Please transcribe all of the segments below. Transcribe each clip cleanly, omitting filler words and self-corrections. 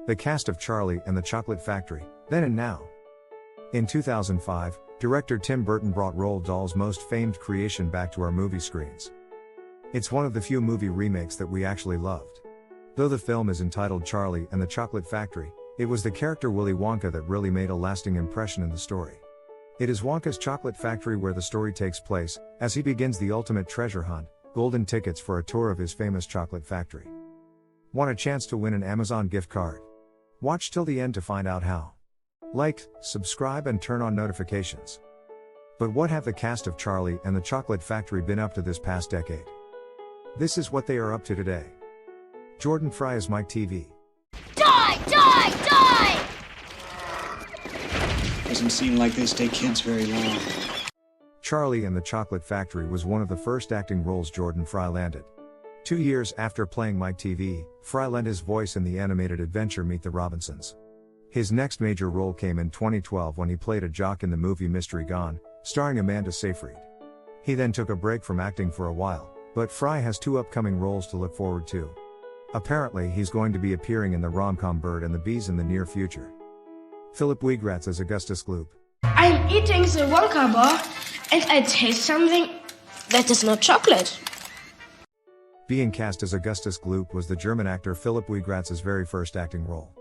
The cast of Charlie and the Chocolate Factory, then and now. In 2005, director Tim Burton brought Roald Dahl's most famed creation back to our movie screens. It's one of the few movie remakes that we actually loved. Though the film is entitled Charlie and the Chocolate Factory, it was the character Willy Wonka that really made a lasting impression in the story. It is Wonka's chocolate factory where the story takes place, as he begins the ultimate treasure hunt, golden tickets for a tour of his famous chocolate factory. Want a chance to win an Amazon gift card? Watch till the end to find out how. Like, subscribe and turn on notifications. But what have the cast of Charlie and the Chocolate Factory been up to this past decade? This is what they are up to today. Jordan Fry is Mike Teavee. Die! Die! Die! Doesn't seem like they stay kids very long. Charlie and the Chocolate Factory was one of the first acting roles Jordan Fry landed. 2 years after playing Mike Teavee, Fry lent his voice in the animated adventure Meet the Robinsons. His next major role came in 2012 when he played a jock in the movie Mystery Gone, starring Amanda Seyfried. He then took a break from acting for a while, but Fry has 2 upcoming roles to look forward to. Apparently he's going to be appearing in the rom-com Bird and the Bees in the near future. Philip Wiegratz as Augustus Gloop. I'm eating the Wonka bar and I taste something that is not chocolate. Being cast as Augustus Gloop was the German actor Philip Wiegratz's very first acting role.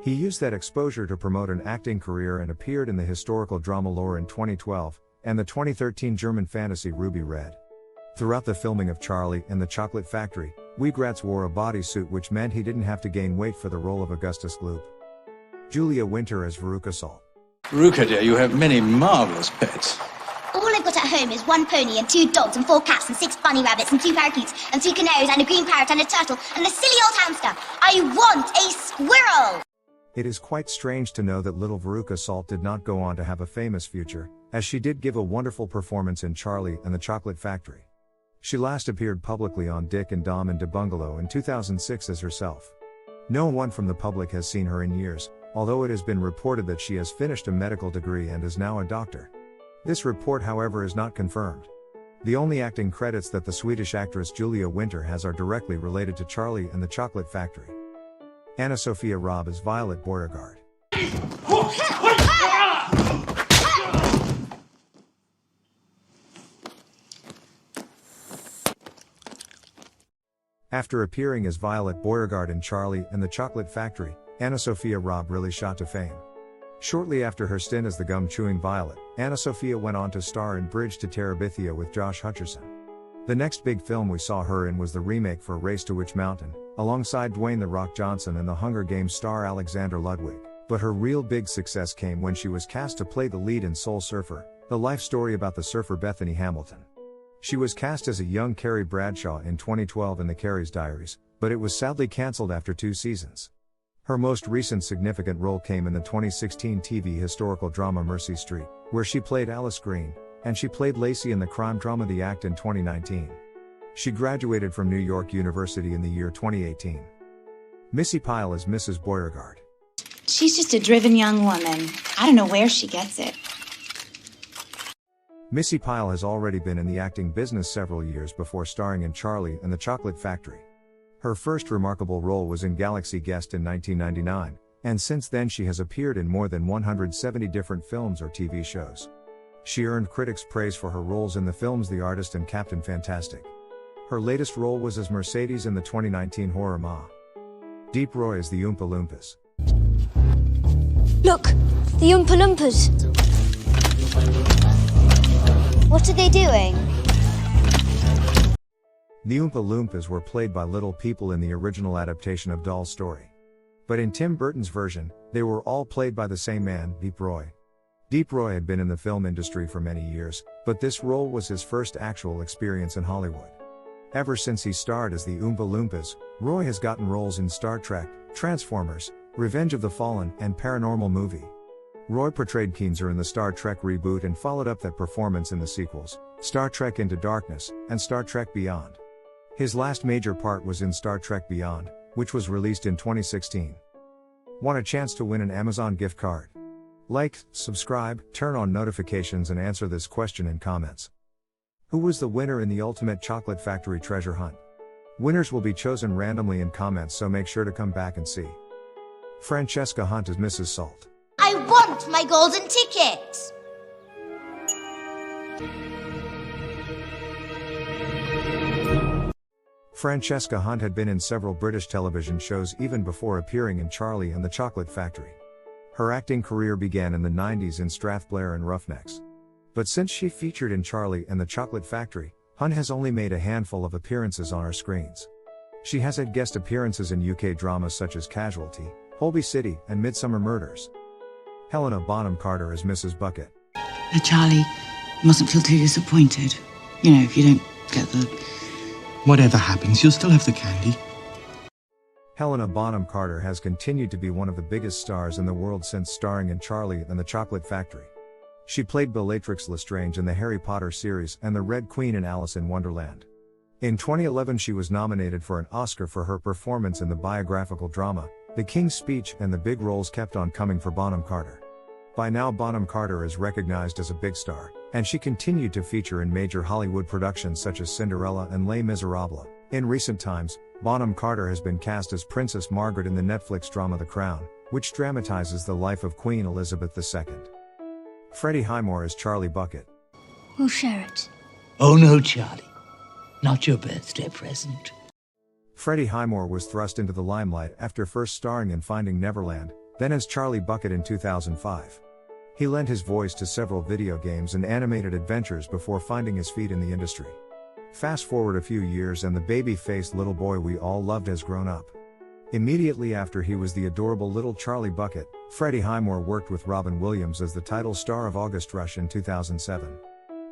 He used that exposure to promote an acting career and appeared in the historical drama Lore in 2012, and the 2013 German fantasy Ruby Red. Throughout the filming of Charlie and the Chocolate Factory, Wiegratz wore a bodysuit which meant he didn't have to gain weight for the role of Augustus Gloop. Julia Winter as Veruca Salt. Veruca, dear, you have many marvelous pets. All I've got at home is 1 pony and 2 dogs and 4 cats and 6 bunny rabbits and 2 parakeets and 2 canaries and a green parrot and a turtle and a silly old hamster. I want a squirrel! It is quite strange to know that little Veruca Salt did not go on to have a famous future, as she did give a wonderful performance in Charlie and the Chocolate Factory. She last appeared publicly on Dick and Dom in Da Bungalow in 2006 as herself. No one from the public has seen her in years, although it has been reported that she has finished a medical degree and is now a doctor. This report, however, is not confirmed. The only acting credits that the Swedish actress Julia Winter has are directly related to Charlie and the Chocolate Factory. AnnaSophia Robb is Violet Beauregarde. After appearing as Violet Beauregarde in Charlie and the Chocolate Factory, AnnaSophia Robb really shot to fame. Shortly after her stint as the gum-chewing Violet, AnnaSophia went on to star in Bridge to Terabithia with Josh Hutcherson. The next big film we saw her in was the remake for Race to Witch Mountain, alongside Dwayne "The Rock" Johnson and the Hunger Games star Alexander Ludwig, but her real big success came when she was cast to play the lead in Soul Surfer, the life story about the surfer Bethany Hamilton. She was cast as a young Carrie Bradshaw in 2012 in The Carrie's Diaries, but it was sadly cancelled after 2 seasons. Her most recent significant role came in the 2016 TV historical drama Mercy Street, where she played Alice Green, and she played Lacey in the crime drama The Act in 2019. She graduated from New York University in the year 2018. Missy Pyle is Mrs. Beauregard. She's just a driven young woman. I don't know where she gets it. Missy Pyle has already been in the acting business several years before starring in Charlie and the Chocolate Factory. Her first remarkable role was in Galaxy Guest in 1999, and since then she has appeared in more than 170 different films or TV shows. She earned critics' praise for her roles in the films The Artist and Captain Fantastic. Her latest role was as Mercedes in the 2019 horror Ma. Deep Roy is the Oompa Loompas. Look! The Oompa Loompas! What are they doing? The Oompa Loompas were played by little people in the original adaptation of Dahl's story. But in Tim Burton's version, they were all played by the same man, Deep Roy. Deep Roy had been in the film industry for many years, but this role was his first actual experience in Hollywood. Ever since he starred as the Oompa Loompas, Roy has gotten roles in Star Trek, Transformers, Revenge of the Fallen, and Paranormal Movie. Roy portrayed Keenser in the Star Trek reboot and followed up that performance in the sequels, Star Trek Into Darkness, and Star Trek Beyond. His last major part was in Star Trek Beyond, which was released in 2016. Want a chance to win an Amazon gift card? Like, subscribe, turn on notifications and answer this question in comments. Who was the winner in the Ultimate Chocolate Factory treasure hunt? Winners will be chosen randomly in comments, so make sure to come back and see. Francesca Hunt as Mrs. Salt. I want my golden ticket! Francesca Hunt had been in several British television shows even before appearing in Charlie and the Chocolate Factory. Her acting career began in the 90s in Strathblair and Roughnecks. But since she featured in Charlie and the Chocolate Factory, Hunt has only made a handful of appearances on our screens. She has had guest appearances in UK dramas such as Casualty, Holby City, and Midsummer Murders. Helena Bonham Carter as Mrs. Bucket. Charlie, you mustn't feel too disappointed. You know, if you don't get the... Whatever happens, you'll still have the candy. Helena Bonham Carter has continued to be one of the biggest stars in the world since starring in Charlie and the Chocolate Factory. She played Bellatrix Lestrange in the Harry Potter series and the Red Queen in Alice in Wonderland. In 2011 she was nominated for an Oscar for her performance in the biographical drama, The King's Speech, and the big roles kept on coming for Bonham Carter. By now Bonham Carter is recognized as a big star, and she continued to feature in major Hollywood productions such as Cinderella and Les Miserables. In recent times, Bonham Carter has been cast as Princess Margaret in the Netflix drama The Crown, which dramatizes the life of Queen Elizabeth II. Freddie Highmore as Charlie Bucket. We'll share it. Oh no, Charlie. Not your birthday present. Freddie Highmore was thrust into the limelight after first starring in Finding Neverland, then as Charlie Bucket in 2005. He lent his voice to several video games and animated adventures before finding his feet in the industry. Fast forward a few years and the baby-faced little boy we all loved has grown up. Immediately after he was the adorable little Charlie Bucket, Freddie Highmore worked with Robin Williams as the title star of August Rush in 2007.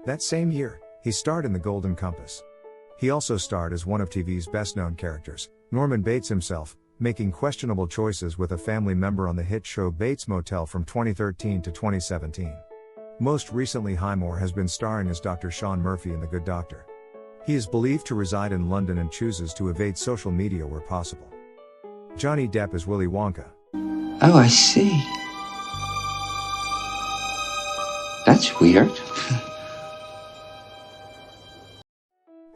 That same year, he starred in The Golden Compass. He also starred as one of Teavee's best-known characters, Norman Bates himself, making questionable choices with a family member on the hit show Bates Motel from 2013 to 2017. Most recently Highmore has been starring as Dr. Sean Murphy in The Good Doctor. He is believed to reside in London and chooses to evade social media where possible. Johnny Depp as Willy Wonka. Oh, I see. That's weird.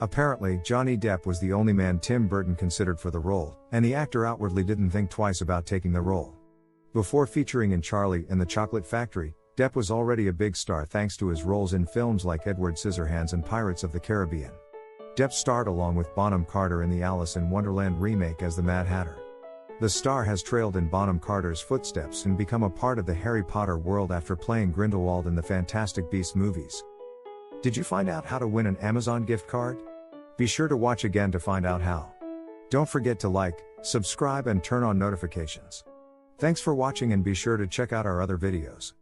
Apparently, Johnny Depp was the only man Tim Burton considered for the role, and the actor outwardly didn't think twice about taking the role. Before featuring in Charlie and the Chocolate Factory, Depp was already a big star thanks to his roles in films like Edward Scissorhands and Pirates of the Caribbean. Depp starred along with Bonham Carter in the Alice in Wonderland remake as the Mad Hatter. The star has trailed in Bonham Carter's footsteps and become a part of the Harry Potter world after playing Grindelwald in the Fantastic Beasts movies. Did you find out how to win an Amazon gift card? Be sure to watch again to find out how. Don't forget to like, subscribe and turn on notifications. Thanks for watching and be sure to check out our other videos.